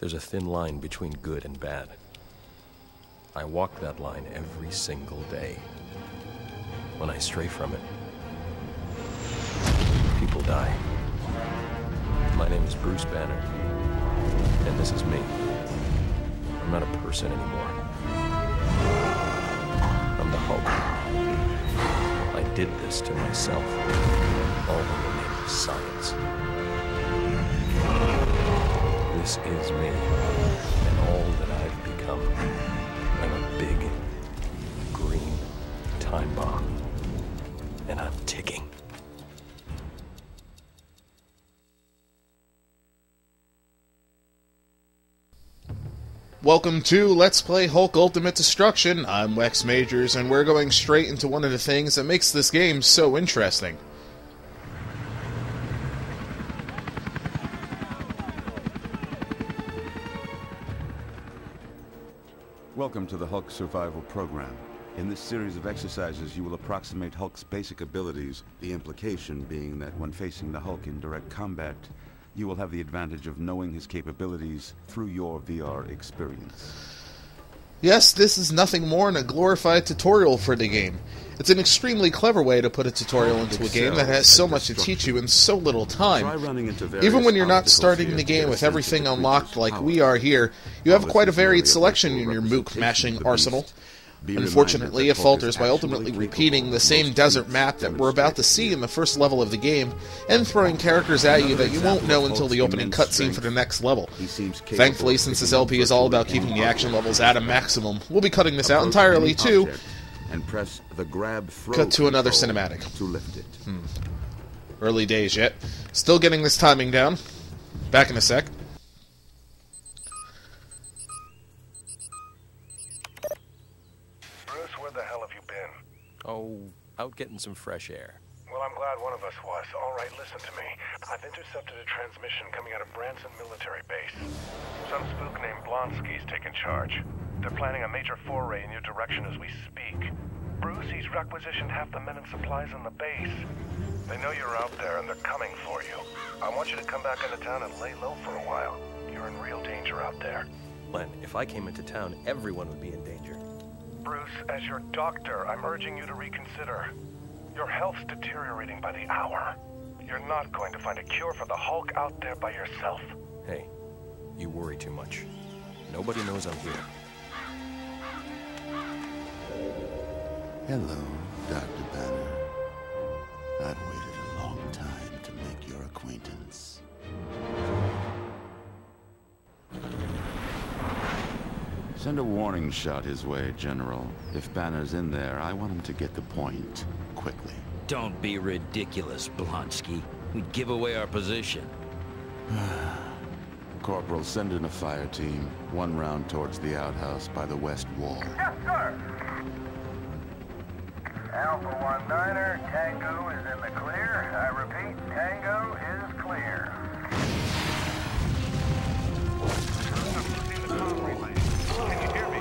There's a thin line between good and bad. I walk that line every single day. When I stray from it, people die. My name is Bruce Banner, and this is me. I'm not a person anymore. I'm the Hulk. I did this to myself, all in the name of science. This is me, and all that I've become. I'm a big, green time bomb, and I'm ticking. Welcome to Let's Play Hulk Ultimate Destruction. I'm Wex Majors, and we're going straight into one of the things that makes this game so interesting. Welcome to the Hulk Survival Program. In this series of exercises, you will approximate Hulk's basic abilities, the implication being that when facing the Hulk in direct combat, you will have the advantage of knowing his capabilities through your VR experience. Yes, this is nothing more than a glorified tutorial for the game. It's an extremely clever way to put a tutorial into a game that has so much to teach you in so little time. Even when you're not starting the game with everything unlocked like we are here, you have quite a varied selection in your mook-mashing arsenal. Unfortunately, it falters by ultimately repeating the same desert map that we're about to see in the first level of the game, and throwing characters at you that you won't know until the opening cutscene for the next level. Thankfully, since this LP is all about keeping the action levels at a maximum, we'll be cutting this out entirely too. Cut to another cinematic. Early days yet. Still getting this timing down. Back in a sec. Oh, out getting some fresh air. Well, I'm glad one of us was. All right, listen to me. I've intercepted a transmission coming out of Branson Military Base. Some spook named Blonsky's taken charge. They're planning a major foray in your direction as we speak. Bruce, he's requisitioned half the men and supplies in the base. They know you're out there and they're coming for you. I want you to come back into town and lay low for a while. You're in real danger out there. Len, if I came into town, everyone would be in danger. Bruce, as your doctor, I'm urging you to reconsider. Your health's deteriorating by the hour. You're not going to find a cure for the Hulk out there by yourself. Hey, you worry too much. Nobody knows I'm here. Hello, Dr. Banner. I've waited a long time to make your acquaintance. Send a warning shot his way, General. If Banner's in there, I want him to get the point quickly. Don't be ridiculous, Blonsky. We'd give away our position. Corporal, send in a fire team. One round towards the outhouse by the west wall. Yes, sir! Alpha 19er, Tango is in the clear. I repeat, Tango is clear. Can you hear me?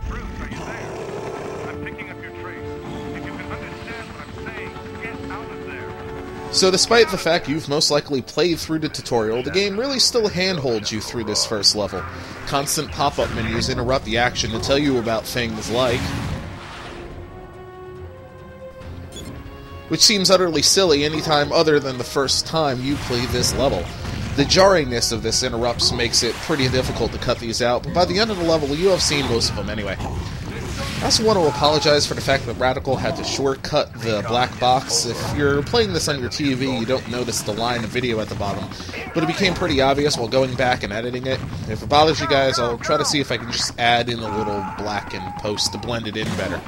Bruce, are you there? I'm picking up your trace. If you can understand what I'm saying, get out of there. So despite the fact you've most likely played through the tutorial, the game really still handholds you through this first level. Constant pop-up menus interrupt the action to tell you about things like... which seems utterly silly any time other than the first time you play this level. The jarringness of this interrupts makes it pretty difficult to cut these out, but by the end of the level you have seen most of them anyway. I also want to apologize for the fact that Radical had to shortcut the black box. If you're playing this on your TV, you don't notice the line of video at the bottom, but it became pretty obvious while going back and editing it. If it bothers you guys, I'll try to see if I can just add in a little black in post to blend it in better.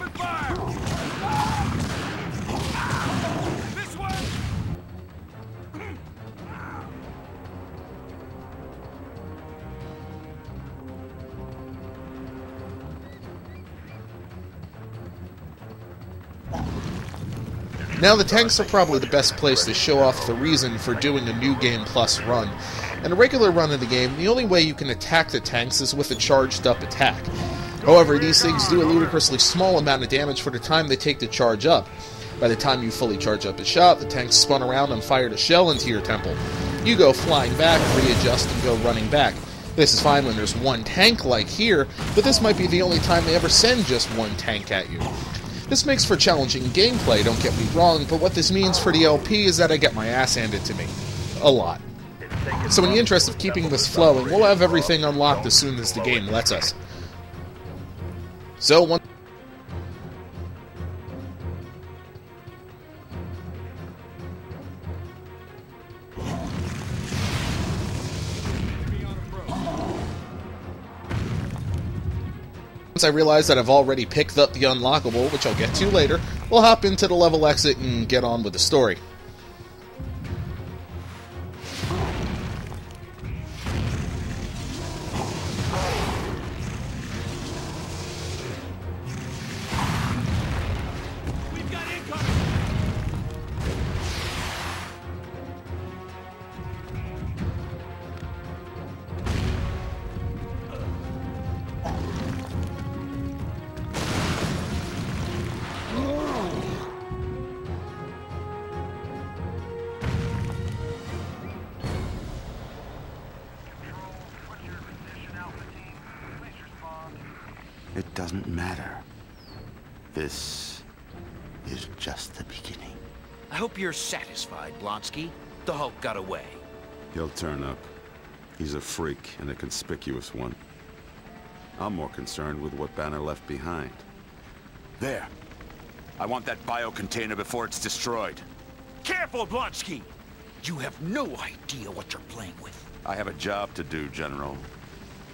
Now, the tanks are probably the best place to show off the reason for doing a New Game Plus run. In a regular run of the game, the only way you can attack the tanks is with a charged-up attack. However, these things do a ludicrously small amount of damage for the time they take to charge up. By the time you fully charge up a shot, the tank spun around and fired a shell into your temple. You go flying back, readjust, and go running back. This is fine when there's one tank like here, but this might be the only time they ever send just one tank at you. This makes for challenging gameplay, don't get me wrong, but what this means for the LP is that I get my ass handed to me. A lot. So in the interest of keeping this flowing, we'll have everything unlocked as soon as the game lets us. So, once I realize that I've already picked up the unlockable, which I'll get to later, we'll hop into the level exit and get on with the story. It doesn't matter. This is just the beginning. I hope you're satisfied, Blonsky. The Hulk got away. He'll turn up. He's a freak, and a conspicuous one. I'm more concerned with what Banner left behind. There. I want that biocontainer before it's destroyed. Careful, Blonsky! You have no idea what you're playing with. I have a job to do, General.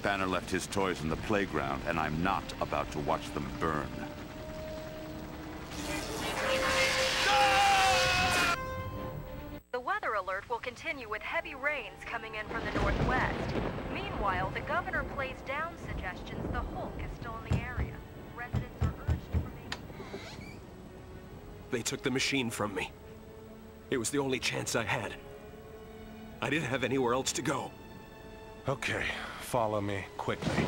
Banner left his toys in the playground, and I'm not about to watch them burn. The weather alert will continue with heavy rains coming in from the northwest. Meanwhile, the governor plays down suggestions the Hulk is still in the area. Residents are urged to remain... They took the machine from me. It was the only chance I had. I didn't have anywhere else to go. Okay, follow me, quickly.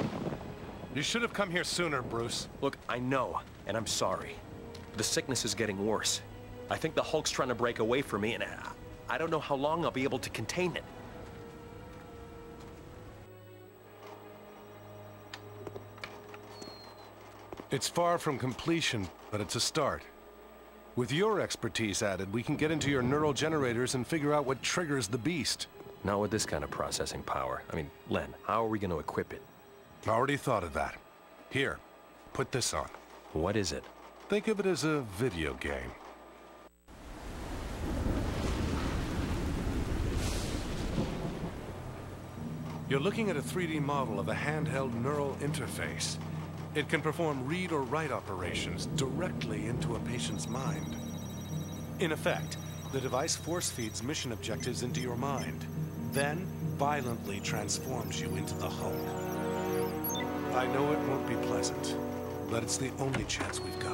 You should have come here sooner, Bruce. Look, I know, and I'm sorry. The sickness is getting worse. I think the Hulk's trying to break away from me, and I don't know how long I'll be able to contain it. It's far from completion, but it's a start. With your expertise added, we can get into your neural generators and figure out what triggers the beast. Not with this kind of processing power. I mean, Len, how are we going to equip it? Already thought of that. Here, put this on. What is it? Think of it as a video game. You're looking at a 3D model of a handheld neural interface. It can perform read or write operations directly into a patient's mind. In effect, the device force feeds mission objectives into your mind, then violently transforms you into the Hulk. I know it won't be pleasant, but it's the only chance we've got.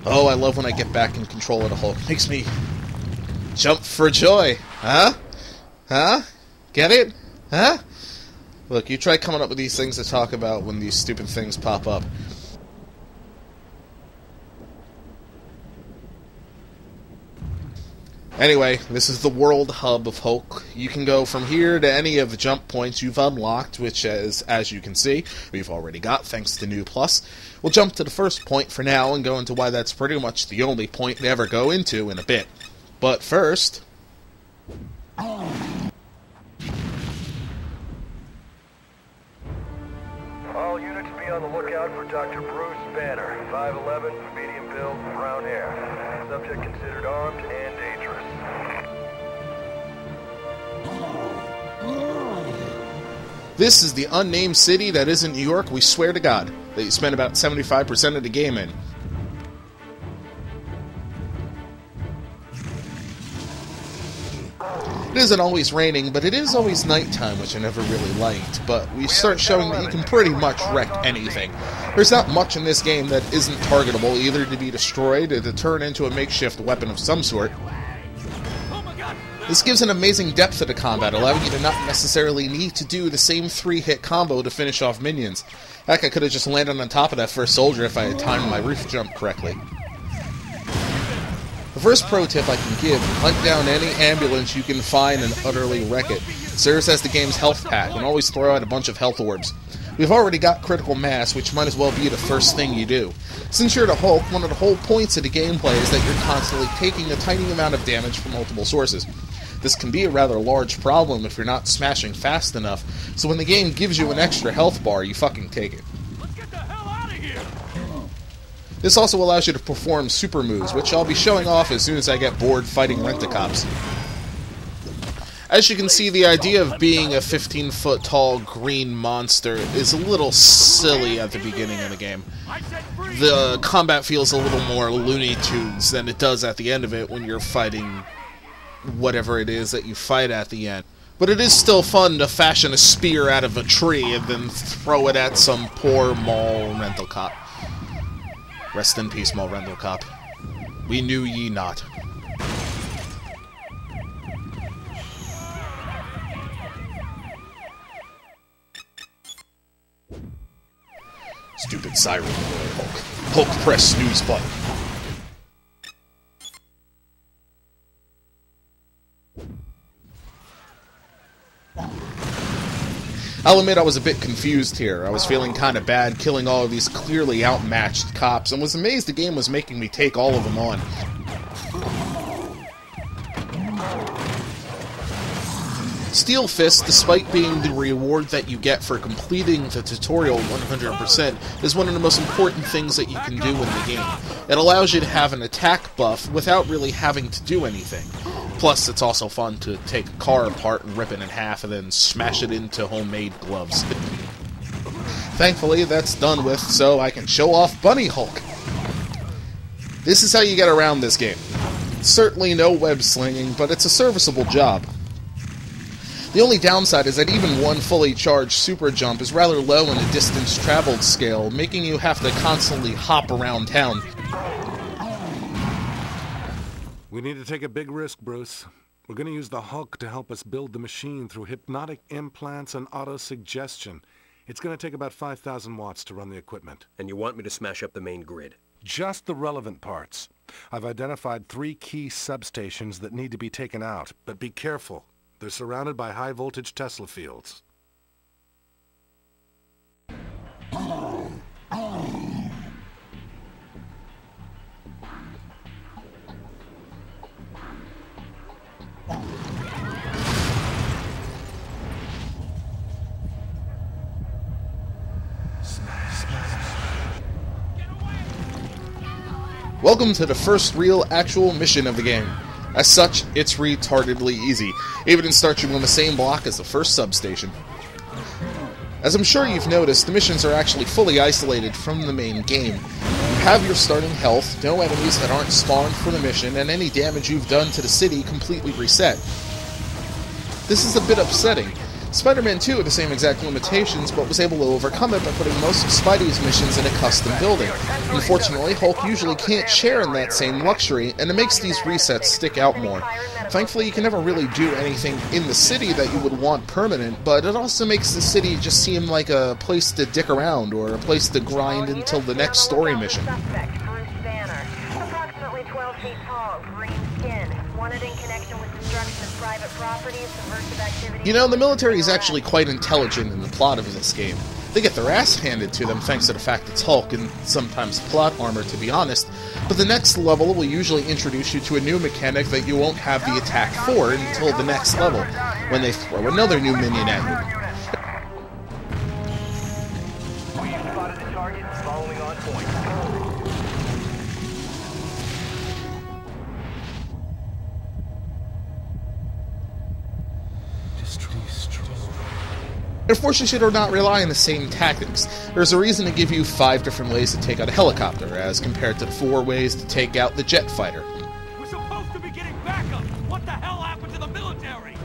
Oh, I love when I get back in control of the Hulk. Makes me jump for joy. Huh? Huh? Get it? Huh? Look, you try coming up with these things to talk about when these stupid things pop up. Anyway, this is the world hub of Hulk. You can go from here to any of the jump points you've unlocked, which, as you can see, we've already got thanks to New Plus. We'll jump to the first point for now and go into why that's pretty much the only point we ever go into in a bit. But first... All units be on the lookout for Dr. Bruce Banner, 5'11", medium build, brown hair. Subject considered armed and dangerous. This is the unnamed city that isn't New York, we swear to God, that you spend about 75% of the game in. It isn't always raining, but it is always nighttime, which I never really liked, but we start showing that you can pretty much wreck anything. There's not much in this game that isn't targetable, either to be destroyed or to turn into a makeshift weapon of some sort. This gives an amazing depth to the combat, allowing you to not necessarily need to do the same 3-hit combo to finish off minions. Heck, I could have just landed on top of that first soldier if I had timed my roof jump correctly. The first pro tip I can give, hunt down any ambulance you can find and utterly wreck it. It serves as the game's health pack, and always throw out a bunch of health orbs. We've already got critical mass, which might as well be the first thing you do. Since you're the Hulk, one of the whole points of the gameplay is that you're constantly taking a tiny amount of damage from multiple sources. This can be a rather large problem if you're not smashing fast enough, so when the game gives you an extra health bar, you fucking take it. Let's get the hell out of here! This also allows you to perform super moves, which I'll be showing off as soon as I get bored fighting rent-a-cops. As you can see, the idea of being a 15-foot tall green monster is a little silly at the beginning of the game. The combat feels a little more Looney Tunes than it does at the end of it when you're fighting whatever it is that you fight at the end. But it is still fun to fashion a spear out of a tree and then throw it at some poor mall rental cop. Rest in peace, mall rental cop. We knew ye not. Stupid siren boy, Hulk. Hulk, press snooze button. I'll admit I was a bit confused here. I was feeling kind of bad killing all of these clearly outmatched cops, and was amazed the game was making me take all of them on. Steel Fist, despite being the reward that you get for completing the tutorial 100%, is one of the most important things that you can do in the game. It allows you to have an attack buff without really having to do anything. Plus, it's also fun to take a car apart and rip it in half and then smash it into homemade gloves. Thankfully, that's done with, so I can show off Bunny Hulk. This is how you get around this game. Certainly no web slinging, but it's a serviceable job. The only downside is that even one fully charged super jump is rather low in the distance traveled scale, making you have to constantly hop around town. We need to take a big risk, Bruce. We're going to use the Hulk to help us build the machine through hypnotic implants and auto-suggestion. It's going to take about 5,000 watts to run the equipment. And you want me to smash up the main grid? Just the relevant parts. I've identified 3 key substations that need to be taken out, but be careful. They're surrounded by high-voltage Tesla fields. Welcome to the first real, actual mission of the game. As such, it's retardedly easy. It even starts you on the same block as the first substation. As I'm sure you've noticed, the missions are actually fully isolated from the main game. You have your starting health, no enemies that aren't spawned for the mission, and any damage you've done to the city completely reset. This is a bit upsetting. Spider-Man 2 had the same exact limitations, but was able to overcome it by putting most of Spidey's missions in a custom building. Unfortunately, Hulk usually can't share in that same luxury, and it makes these resets stick out more. Thankfully, you can never really do anything in the city that you would want permanent, but it also makes the city just seem like a place to dick around, or a place to grind until the next story mission. Approximately 12 feet tall, green skin, wanted in connection with destruction of private property, subversive activity. You know, the military is actually quite intelligent in the plot of this game. They get their ass handed to them thanks to the fact it's Hulk and sometimes plot armor, to be honest, but the next level will usually introduce you to a new mechanic that you won't have the attack for until the next level, when they throw another new minion at you. We spotted the target, following on point. It forces you to not rely on the same tactics. There's a reason to give you 5 different ways to take out a helicopter, as compared to the 4 ways to take out the jet fighter. We're supposed to be getting backup! What the hell happened to the military?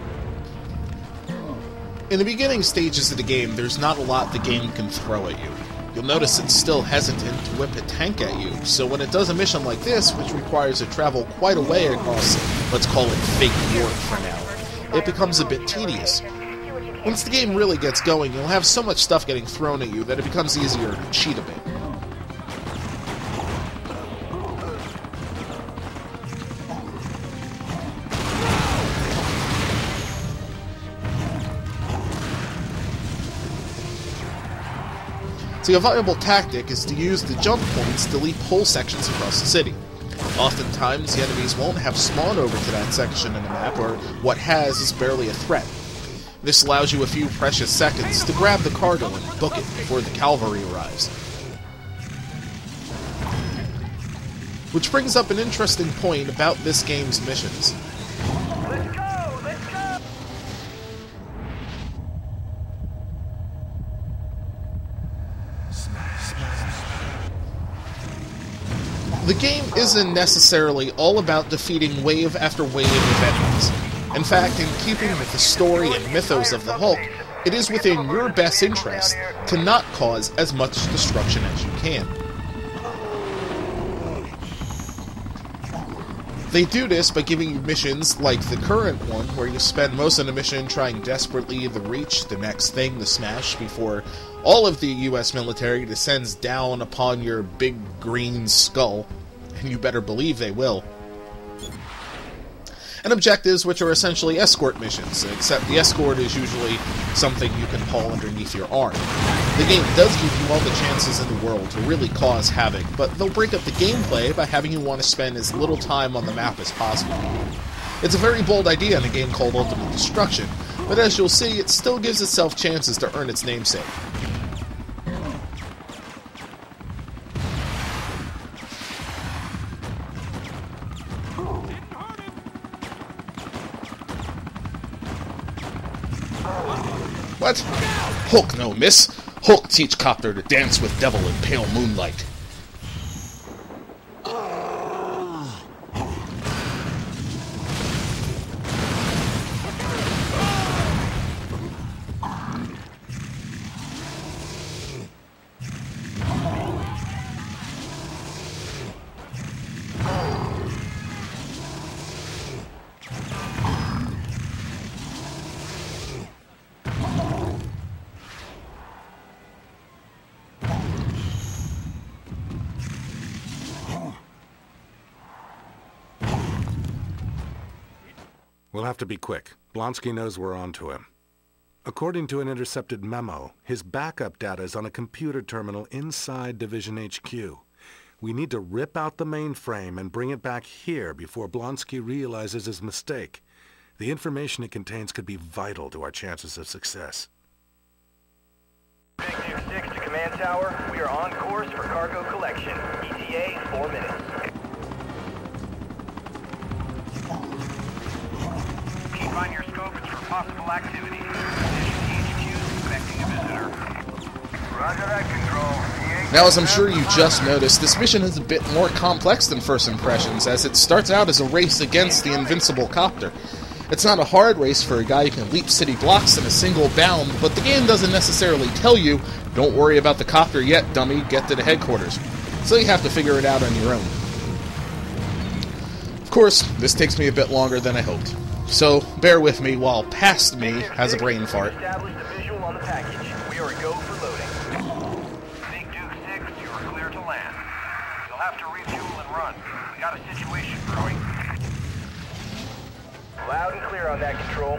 In the beginning stages of the game, there's not a lot the game can throw at you. You'll notice it's still hesitant to whip a tank at you, so when it does a mission like this, which requires to travel quite a way across, let's call it fake York for now, it becomes a bit tedious. Once the game really gets going, you'll have so much stuff getting thrown at you that it becomes easier to cheat a bit. See, a viable tactic is to use the jump points to leap whole sections across the city. Oftentimes, the enemies won't have spawned over to that section in the map, or what has is barely a threat. This allows you a few precious seconds to grab the cargo and book it before the cavalry arrives. Which brings up an interesting point about this game's missions. Let's go! Let's go! The game isn't necessarily all about defeating wave after wave of enemies. In fact, in keeping with the story and mythos of the Hulk, it is within your best interest to not cause as much destruction as you can. They do this by giving you missions like the current one, where you spend most of the mission trying desperately to reach the next thing to smash before all of the US military descends down upon your big green skull, and you better believe they will. And objectives which are essentially escort missions, except the escort is usually something you can haul underneath your arm. The game does give you all the chances in the world to really cause havoc, but they'll break up the gameplay by having you want to spend as little time on the map as possible. It's a very bold idea in a game called Ultimate Destruction, but as you'll see, it still gives itself chances to earn its namesake. What? Hulk no, miss. Hulk teach copter to dance with devil in pale moonlight. We'll have to be quick. Blonsky knows we're on to him. According to an intercepted memo, his backup data is on a computer terminal inside Division HQ. We need to rip out the mainframe and bring it back here before Blonsky realizes his mistake. The information it contains could be vital to our chances of success. Big Duke 6 to Command Tower. We are on course for cargo collection. ETA, 4 minutes. Keep on your scopes for possible activity. Division HQ expecting a visitor. Roger that, Control. Now, as I'm sure you just noticed, this mission is a bit more complex than first impressions, as it starts out as a race against the invincible copter. It's not a hard race for a guy who can leap city blocks in a single bound, but the game doesn't necessarily tell you, don't worry about the copter yet, dummy, get to the headquarters. So you have to figure it out on your own. Of course, this takes me a bit longer than I hoped. So, bear with me while past me has a brain fart. Established a visual on the package. We are a go for loading. Big Duke 6, you are clear to land. You'll have to refuel and run. We got a situation brewing. Loud and clear on that, Control.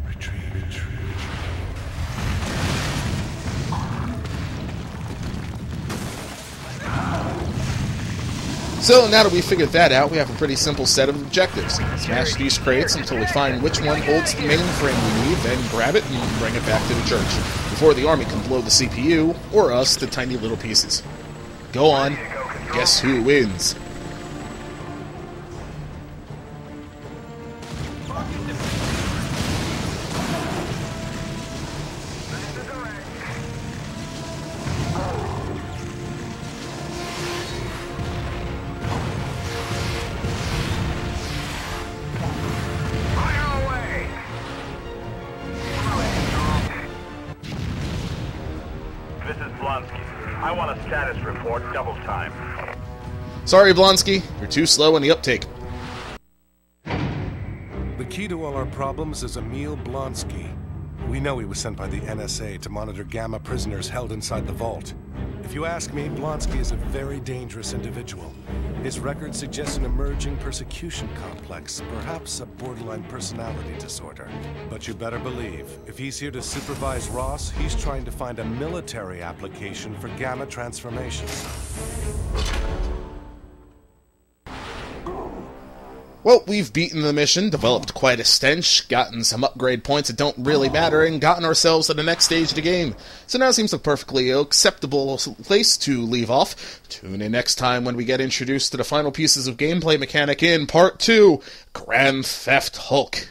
Retreat. So, now that we figured that out, we have a pretty simple set of objectives. Smash these crates until we find which one holds the mainframe we need, then grab it and bring it back to the church, before the army can blow the CPU, or us, to tiny little pieces. Go on, guess who wins? I want a status report double time. Sorry, Blonsky. You're too slow in the uptake. The key to all our problems is Emil Blonsky. We know he was sent by the NSA to monitor Gamma prisoners held inside the vault. If you ask me, Blonsky is a very dangerous individual. His record suggests an emerging persecution complex, perhaps a borderline personality disorder. But you better believe, if he's here to supervise Ross, he's trying to find a military application for Gamma transformation. Well, we've beaten the mission, developed quite a stench, gotten some upgrade points that don't really matter, and gotten ourselves to the next stage of the game. So now seems a perfectly acceptable place to leave off. Tune in next time when we get introduced to the final pieces of gameplay mechanic in Part 2, Grand Theft Hulk.